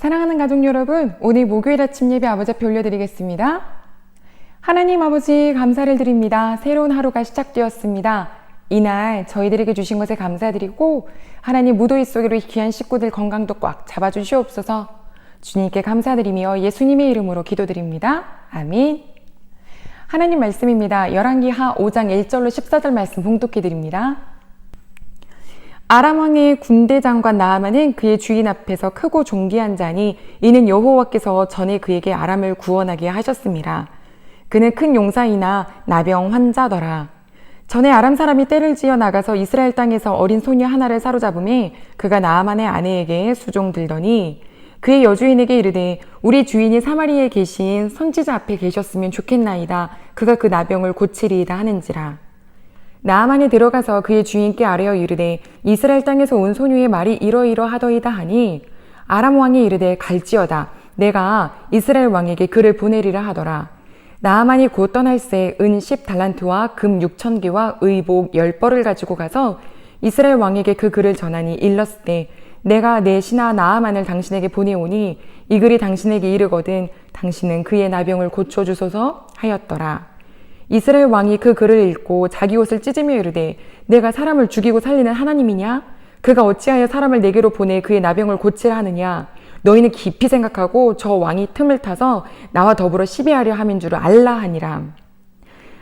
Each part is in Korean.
사랑하는 가족 여러분, 오늘 목요일 아침 예배 아버지 앞에 올려드리겠습니다. 하나님 아버지 감사를 드립니다. 새로운 하루가 시작되었습니다. 이날 저희들에게 주신 것에 감사드리고 하나님 무더위 속으로 귀한 식구들 건강도 꽉 잡아주시옵소서. 주님께 감사드리며 예수님의 이름으로 기도드립니다. 아멘. 하나님 말씀입니다. 열왕기하 5장 1절로 14절 말씀 봉독해드립니다. 아람 왕의 군대 장관 나아만은 그의 주인 앞에서 크고 존귀한 자니 이는 여호와께서 전에 그에게 아람을 구원하게 하셨습니다. 그는 큰 용사이나 나병 환자더라. 전에 아람 사람이 떼를 지어 나가서 이스라엘 땅에서 어린 소녀 하나를 사로잡음에 그가 나아만의 아내에게 수종들더니 그의 여주인에게 이르되 우리 주인이 사마리아에 계신 선지자 앞에 계셨으면 좋겠나이다. 그가 그 나병을 고치리이다 하는지라. 나아만이 들어가서 그의 주인께 아뢰어 이르되 이스라엘 땅에서 온 소녀의 말이 이러이러하더이다 하니 아람 왕이 이르되 갈지어다. 내가 이스라엘 왕에게 그를 보내리라 하더라. 나아만이 곧 떠날새 은 10달란트와 금 6,000개와 의복 10벌을 가지고 가서 이스라엘 왕에게 그 글을 전하니 일렀을 때 내가 내 신하 나아만을 당신에게 보내오니 이 글이 당신에게 이르거든 당신은 그의 나병을 고쳐주소서 하였더라. 이스라엘 왕이 그 글을 읽고 자기 옷을 찢으며 이르되 내가 사람을 죽이고 살리는 하나님이냐? 그가 어찌하여 사람을 내게로 보내 그의 나병을 고치라 하느냐? 너희는 깊이 생각하고 저 왕이 틈을 타서 나와 더불어 시비하려 함인 줄 알라 하니라.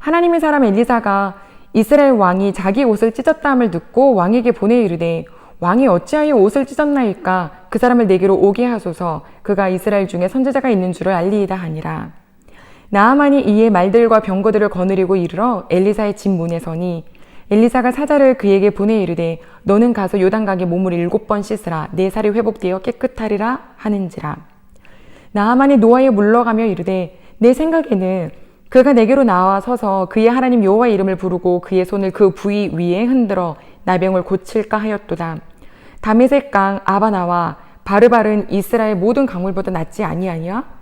하나님의 사람 엘리사가 이스라엘 왕이 자기 옷을 찢었다함을 듣고 왕에게 보내 이르되 왕이 어찌하여 옷을 찢었나이까? 그 사람을 내게로 오게 하소서. 그가 이스라엘 중에 선지자가 있는 줄을 알리이다 하니라. 나아만이 이에 말들과 병거들을 거느리고 이르러 엘리사의 집 문에 서니 엘리사가 사자를 그에게 보내 이르되 너는 가서 요단강에 몸을 7번 씻으라. 내 살이 회복되어 깨끗하리라 하는지라. 나아만이 노아에 물러가며 이르되 내 생각에는 그가 내게로 나와 서서 그의 하나님 여호와의 이름을 부르고 그의 손을 그 부위 위에 흔들어 나병을 고칠까 하였도다. 다메섹 강 아바나와 바르발은 이스라엘 모든 강물보다 낫지 아니하냐?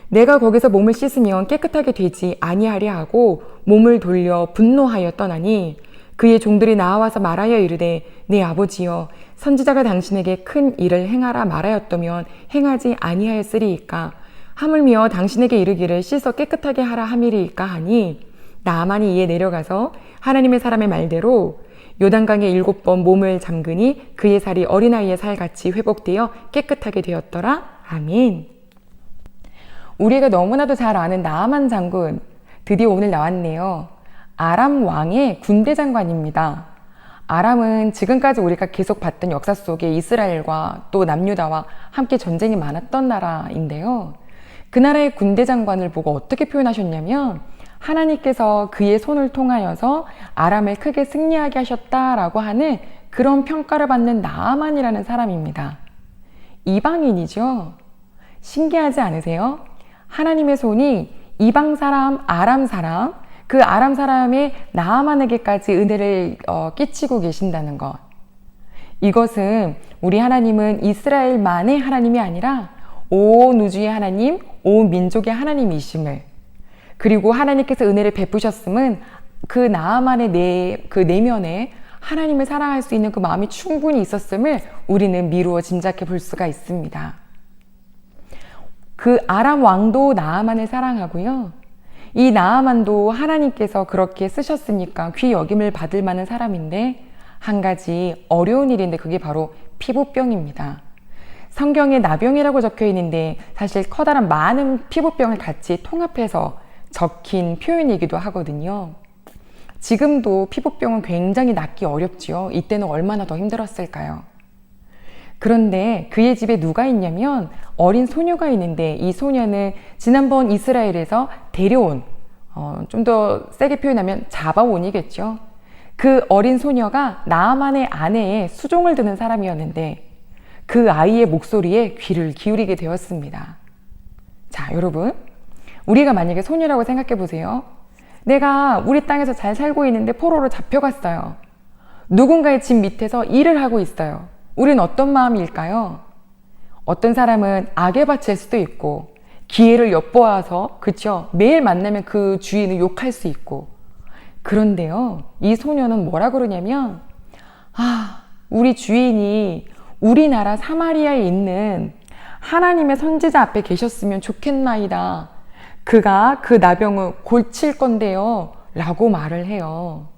내가 거기서 몸을 씻으면 깨끗하게 되지 아니하려 하고 몸을 돌려 분노하여 떠나니 그의 종들이 나와서 말하여 이르되 내 아버지여 선지자가 당신에게 큰 일을 행하라 말하였다면 행하지 아니하였으리이까 하물며 당신에게 이르기를 씻어 깨끗하게 하라 함이리이까 하니 나아만이 이에 내려가서 하나님의 사람의 말대로 요단강에 7번 몸을 잠그니 그의 살이 어린아이의 살같이 회복되어 깨끗하게 되었더라. 아멘. 우리가 너무나도 잘 아는 나아만 장군, 드디어 오늘 나왔네요. 아람 왕의 군대 장관입니다. 아람은 지금까지 우리가 계속 봤던 역사 속에 이스라엘과 또 남유다와 함께 전쟁이 많았던 나라인데요. 그 나라의 군대 장관을 보고 어떻게 표현하셨냐면 하나님께서 그의 손을 통하여서 아람을 크게 승리하게 하셨다라고 하는 그런 평가를 받는 나아만이라는 사람입니다. 이방인이죠. 신기하지 않으세요? 하나님의 손이 이방 사람, 아람 사람, 그 아람 사람의 나아만에게까지 은혜를 끼치고 계신다는 것. 이것은 우리 하나님은 이스라엘만의 하나님이 아니라 온 우주의 하나님, 온 민족의 하나님이심을, 그리고 하나님께서 은혜를 베푸셨음은 그 나아만의 그 내면에 하나님을 사랑할 수 있는 그 마음이 충분히 있었음을 우리는 미루어 짐작해 볼 수가 있습니다. 그 아람 왕도 나아만을 사랑하고요. 이 나아만도 하나님께서 그렇게 쓰셨으니까 귀 여김을 받을 만한 사람인데 한 가지 어려운 일인데 그게 바로 피부병입니다. 성경에 나병이라고 적혀 있는데 사실 커다란 많은 피부병을 같이 통합해서 적힌 표현이기도 하거든요. 지금도 피부병은 굉장히 낫기 어렵지요. 이때는 얼마나 더 힘들었을까요? 그런데 그의 집에 누가 있냐면 어린 소녀가 있는데 이 소녀는 지난번 이스라엘에서 데려온, 좀 더 세게 표현하면 잡아온이겠죠. 그 어린 소녀가 나아만의 아내의 수종을 드는 사람이었는데 그 아이의 목소리에 귀를 기울이게 되었습니다. 자, 여러분, 우리가 만약에 소녀라고 생각해 보세요. 내가 우리 땅에서 잘 살고 있는데 포로로 잡혀갔어요. 누군가의 집 밑에서 일을 하고 있어요. 우린 어떤 마음일까요? 어떤 사람은 악에 바칠 수도 있고 기회를 엿보아서 그쵸? 매일 만나면 그 주인을 욕할 수 있고 그런데요, 이 소녀는 뭐라 그러냐면 우리 주인이 우리나라 사마리아에 있는 하나님의 선지자 앞에 계셨으면 좋겠나이다. 그가 그 나병을 고칠 건데요. 라고 말을 해요.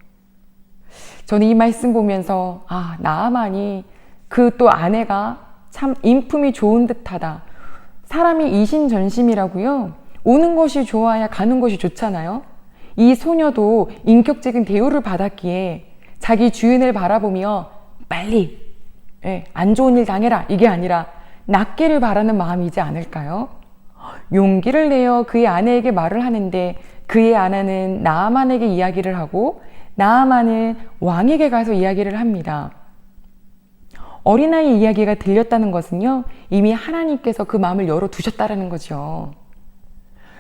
저는 이 말씀 보면서 나아만이 그 또 아내가 참 인품이 좋은 듯하다. 사람이 이심전심이라고요. 오는 것이 좋아야 가는 것이 좋잖아요. 이 소녀도 인격적인 대우를 받았기에 자기 주인을 바라보며 빨리 안 좋은 일 당해라 이게 아니라 낫기를 바라는 마음이지 않을까요? 용기를 내어 그의 아내에게 말을 하는데 그의 아내는 나아만에게 이야기를 하고 나아만은 왕에게 가서 이야기를 합니다. 어린아이 이야기가 들렸다는 것은요, 이미 하나님께서 그 마음을 열어두셨다는 거죠.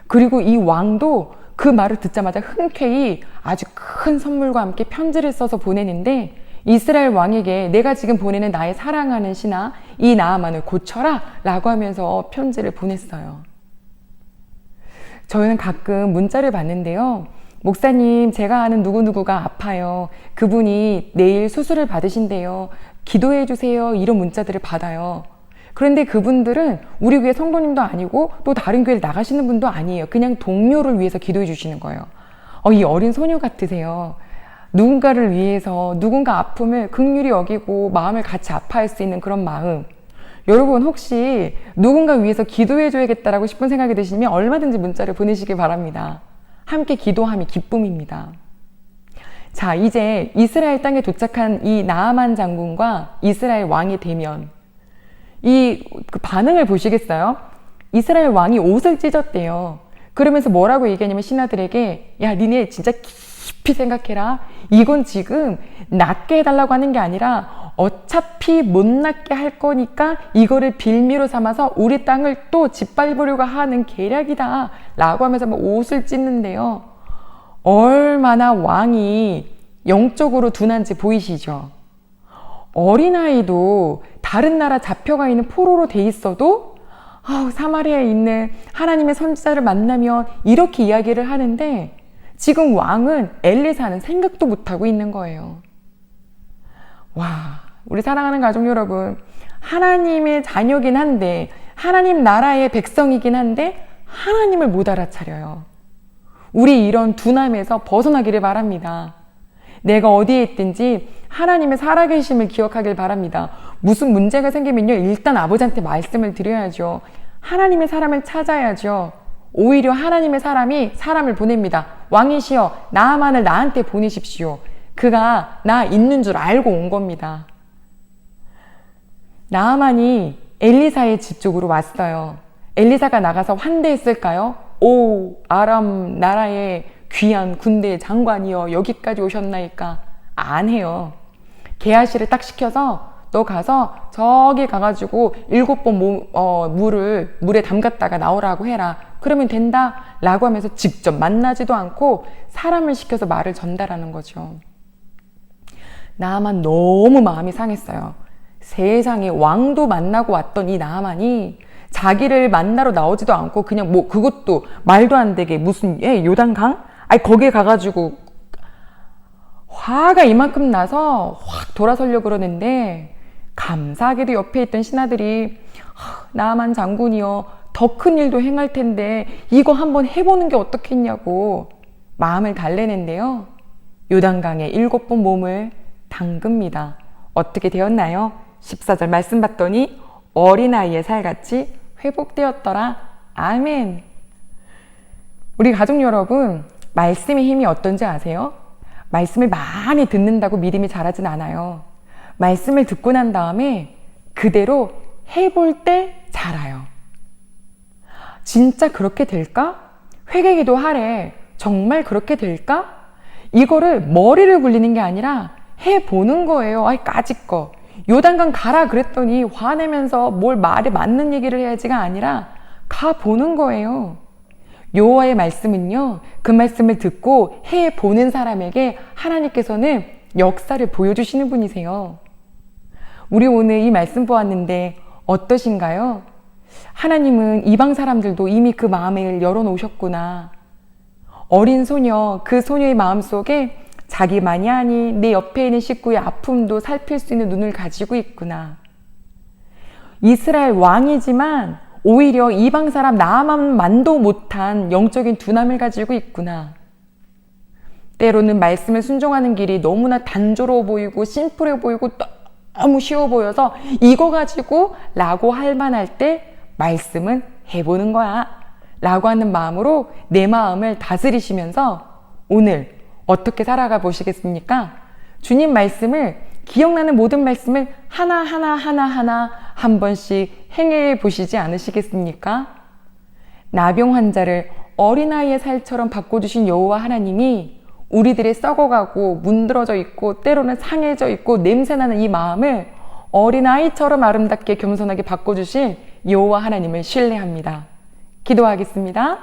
그리고 이 왕도 그 말을 듣자마자 흔쾌히 아주 큰 선물과 함께 편지를 써서 보내는데 이스라엘 왕에게 내가 지금 보내는 나의 사랑하는 신하 이 나아만을 고쳐라 라고 하면서 편지를 보냈어요. 저는 가끔 문자를 받는데요. 목사님, 제가 아는 누구누구가 아파요. 그분이 내일 수술을 받으신대요. 기도해 주세요. 이런 문자들을 받아요. 그런데 그분들은 우리 교회 성도님도 아니고 또 다른 교회를 나가시는 분도 아니에요. 그냥 동료를 위해서 기도해 주시는 거예요. 이 어린 소녀 같으세요. 누군가를 위해서 누군가 아픔을 긍휼히 여기고 마음을 같이 아파할 수 있는 그런 마음. 여러분 혹시 누군가 위해서 기도해 줘야겠다라고 싶은 생각이 드시면 얼마든지 문자를 보내시길 바랍니다. 함께 기도함이 기쁨입니다. 자, 이제 이스라엘 땅에 도착한 이 나아만 장군과 이스라엘 왕의 대면. 그 반응을 보시겠어요? 이스라엘 왕이 옷을 찢었대요. 그러면서 뭐라고 얘기하냐면 신하들에게 야, 니네 진짜 깊이 생각해라. 이건 지금 낫게 해달라고 하는 게 아니라 어차피 못 낫게 할 거니까 이거를 빌미로 삼아서 우리 땅을 또 짓밟으려고 하는 계략이다 라고 하면서 옷을 찢는데요. 얼마나 왕이 영적으로 둔한지 보이시죠? 어린아이도 다른 나라 잡혀가 있는 포로로 돼 있어도 사마리아에 있는 하나님의 선지자를 만나면 이렇게 이야기를 하는데 지금 왕은 엘리사는 생각도 못하고 있는 거예요. 와, 우리 사랑하는 가족 여러분, 하나님의 자녀긴 한데 하나님 나라의 백성이긴 한데 하나님을 못 알아차려요. 우리 이런 둔함에서 벗어나기를 바랍니다. 내가 어디에 있든지 하나님의 살아계심을 기억하길 바랍니다. 무슨 문제가 생기면요, 일단 아버지한테 말씀을 드려야죠. 하나님의 사람을 찾아야죠. 오히려 하나님의 사람이 사람을 보냅니다. 왕이시여, 나아만을 나한테 보내십시오. 그가 나 있는 줄 알고 온 겁니다. 나아만이 엘리사의 집 쪽으로 왔어요. 엘리사가 나가서 환대했을까요? 오, 아람 나라의 귀한 군대 장관이여, 여기까지 오셨나이까? 안 해요. 게하시를 딱 시켜서 너 가서 저기 가가지고 7번 물에 담갔다가 나오라고 해라. 그러면 된다 라고 하면서 직접 만나지도 않고 사람을 시켜서 말을 전달하는 거죠. 나아만 너무 마음이 상했어요. 세상에 왕도 만나고 왔던 이 나아만이 자기를 만나러 나오지도 않고 그냥 그것도 말도 안 되게 무슨 요단강? 거기에 가가지고 화가 이만큼 나서 확 돌아서려고 그러는데 감사하게도 옆에 있던 신하들이 나아만 장군이요, 더 큰 일도 행할 텐데 이거 한번 해보는 게 어떻겠냐고 마음을 달래는데요. 요단강에 7번 몸을 담급니다. 어떻게 되었나요? 14절 말씀 봤더니 어린아이의 살같이 회복되었더라. 아멘. 우리 가족 여러분, 말씀의 힘이 어떤지 아세요? 말씀을 많이 듣는다고 믿음이 자라진 않아요. 말씀을 듣고 난 다음에 그대로 해볼 때 자라요. 진짜 그렇게 될까? 회개기도 하래. 정말 그렇게 될까? 이거를 머리를 굴리는 게 아니라 해보는 거예요. 까짓거. 요단강 가라 그랬더니 화내면서 뭘 말에 맞는 얘기를 해야지가 아니라 가보는 거예요. 여호와의 말씀은요, 그 말씀을 듣고 해보는 사람에게 하나님께서는 역사를 보여주시는 분이세요. 우리 오늘 이 말씀 보았는데 어떠신가요? 하나님은 이방 사람들도 이미 그 마음을 열어놓으셨구나. 어린 소녀, 그 소녀의 마음속에 자기만이 아닌 내 옆에 있는 식구의 아픔도 살필 수 있는 눈을 가지고 있구나. 이스라엘 왕이지만 오히려 이방 사람 나아만도 못한 영적인 둔함을 가지고 있구나. 때로는 말씀을 순종하는 길이 너무나 단조로워 보이고 심플해 보이고 너무 쉬워 보여서 이거 가지고 라고 할 만할 때 말씀은 해보는 거야 라고 하는 마음으로 내 마음을 다스리시면서 오늘 어떻게 살아가 보시겠습니까? 주님 말씀을 기억나는 모든 말씀을 하나하나 한 번씩 행해 보시지 않으시겠습니까? 나병 환자를 어린아이의 살처럼 바꿔주신 여호와 하나님이 우리들의 썩어가고 문드러져 있고 때로는 상해져 있고 냄새나는 이 마음을 어린아이처럼 아름답게 겸손하게 바꿔주실 여호와 하나님을 신뢰합니다. 기도하겠습니다.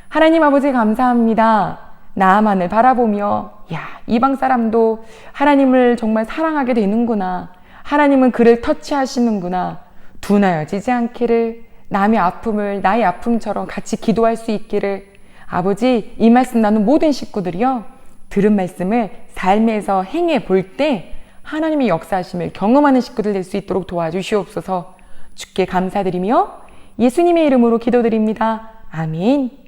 하나님 아버지 감사합니다. 나아만을 바라보며 이방 사람도 하나님을 정말 사랑하게 되는구나. 하나님은 그를 터치하시는구나. 둔하여지지 않기를, 남의 아픔을 나의 아픔처럼 같이 기도할 수 있기를 아버지, 이 말씀 나눈 모든 식구들이요 들은 말씀을 삶에서 행해 볼 때 하나님의 역사하심을 경험하는 식구들 될 수 있도록 도와주시옵소서. 주께 감사드리며 예수님의 이름으로 기도드립니다. 아멘.